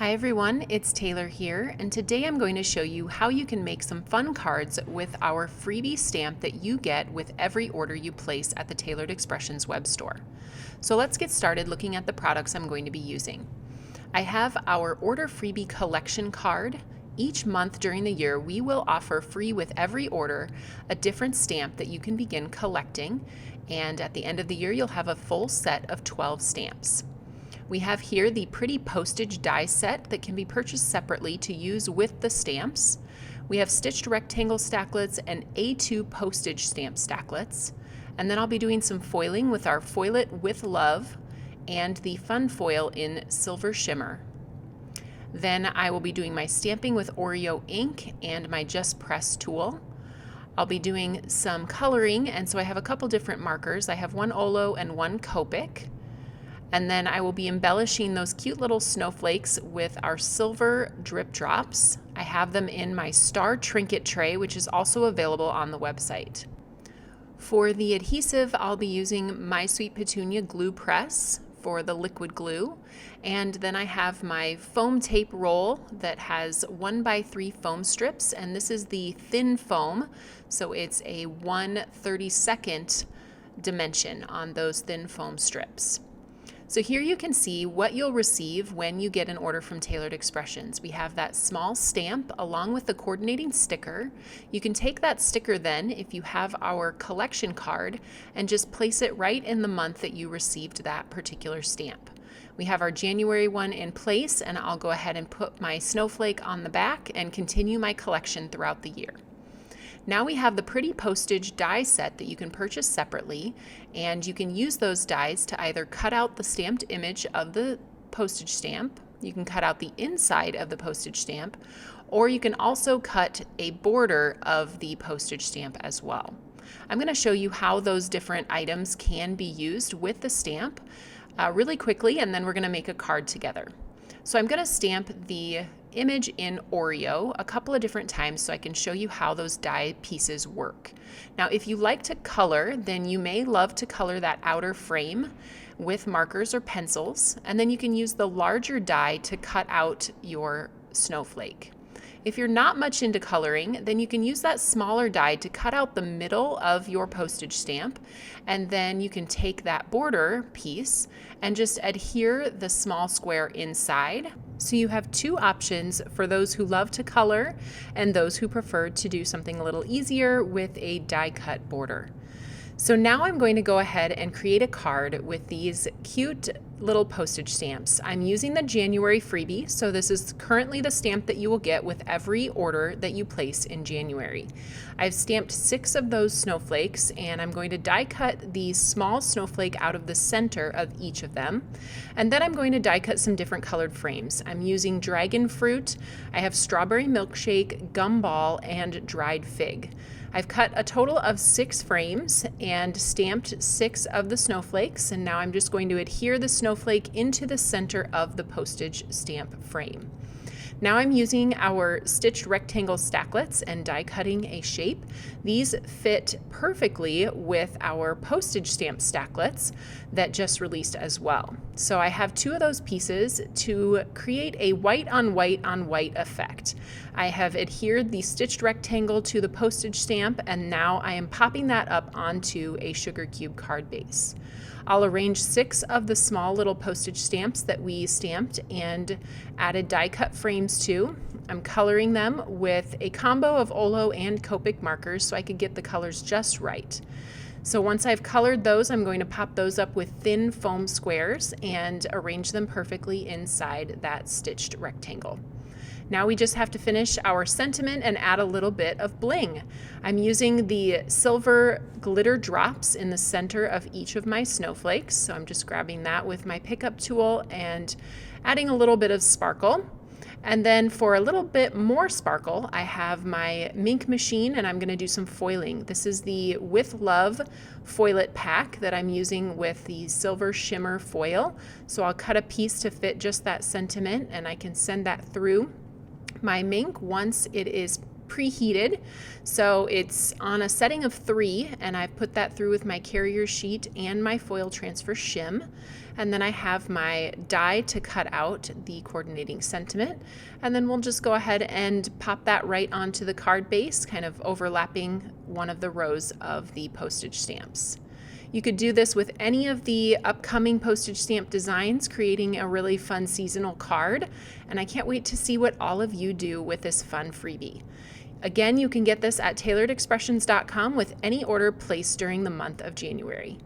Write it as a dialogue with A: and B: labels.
A: Hi everyone, it's Taylor here, and today I'm going to show you how you can make some fun cards with our freebie stamp that you get with every order you place at the Tailored Expressions web store. So let's get started looking at the products I'm going to be using. I have our Order Freebie Collection card. Each month during the year, we will offer free with every order a different stamp that you can begin collecting, and at the end of the year, you'll have a full set of 12 stamps. We have here the Pretty Postage die set that can be purchased separately to use with the stamps. We have stitched rectangle stacklets and A2 postage stamp stacklets. And then I'll be doing some foiling with our Foil It With Love and the Fun Foil in Silver Shimmer. Then I will be doing my stamping with Oreo ink and my Just Press tool. I'll be doing some coloring, and so I have a couple different markers. I have one Olo and one Copic. And then I will be embellishing those cute little snowflakes with our silver drip drops. I have them in my star trinket tray, which is also available on the website. For the adhesive, I'll be using My Sweet Petunia glue press for the liquid glue. And then I have my foam tape roll that has 1x3 foam strips, and this is the thin foam, so it's a 1/32 dimension on those thin foam strips. So here you can see what you'll receive when you get an order from Tailored Expressions. We have that small stamp along with the coordinating sticker. You can take that sticker then, if you have our collection card, and just place it right in the month that you received that particular stamp. We have our January one in place, and I'll go ahead and put my snowflake on the back and continue my collection throughout the year. Now we have the Pretty Postage die set that you can purchase separately, and you can use those dies to either cut out the stamped image of the postage stamp, you can cut out the inside of the postage stamp, or you can also cut a border of the postage stamp as well. I'm going to show you how those different items can be used with the stamp really quickly, and then we're going to make a card together. So I'm going to stamp the image in Oreo a couple of different times so I can show you how those die pieces work. Now, if you like to color, then you may love to color that outer frame with markers or pencils, and then you can use the larger die to cut out your snowflake. If you're not much into coloring, then you can use that smaller die to cut out the middle of your postage stamp, and then you can take that border piece and just adhere the small square inside. So you have two options for those who love to color and those who prefer to do something a little easier with a die cut border. So now I'm going to go ahead and create a card with these cute little postage stamps. I'm using the January freebie, so this is currently the stamp that you will get with every order that you place in January. I've stamped 6 of those snowflakes, and I'm going to die cut the small snowflake out of the center of each of them. And then I'm going to die cut some different colored frames. I'm using dragon fruit, I have strawberry milkshake, gumball, and dried fig. I've cut a total of 6 frames and stamped 6 of the snowflakes, and now I'm just going to adhere the snowflake into the center of the postage stamp frame. Now I'm using our stitched rectangle stacklets and die cutting a shape. These fit perfectly with our postage stamp stacklets that just released as well. So I have 2 of those pieces to create a white on white on white effect. I have adhered the stitched rectangle to the postage stamp, and now I am popping that up onto a sugar cube card base. I'll arrange 6 of the small little postage stamps that we stamped and added die cut frames to. I'm coloring them with a combo of Olo and Copic markers so I could get the colors just right. So once I've colored those, I'm going to pop those up with thin foam squares and arrange them perfectly inside that stitched rectangle. Now we just have to finish our sentiment and add a little bit of bling. I'm using the silver glitter drops in the center of each of my snowflakes. So I'm just grabbing that with my pickup tool and adding a little bit of sparkle. And then for a little bit more sparkle, I have my Mink machine, and I'm going to do some foiling. This is the With Love Foil It pack that I'm using with the silver shimmer foil. So I'll cut a piece to fit just that sentiment, and I can send that through my Mink once it is preheated. So it's on a setting of 3, and I've put that through with my carrier sheet and my foil transfer shim. And then I have my die to cut out the coordinating sentiment. And then we'll just go ahead and pop that right onto the card base, kind of overlapping one of the rows of the postage stamps. You could do this with any of the upcoming postage stamp designs, creating a really fun seasonal card. And I can't wait to see what all of you do with this fun freebie. Again, you can get this at tailoredexpressions.com with any order placed during the month of January.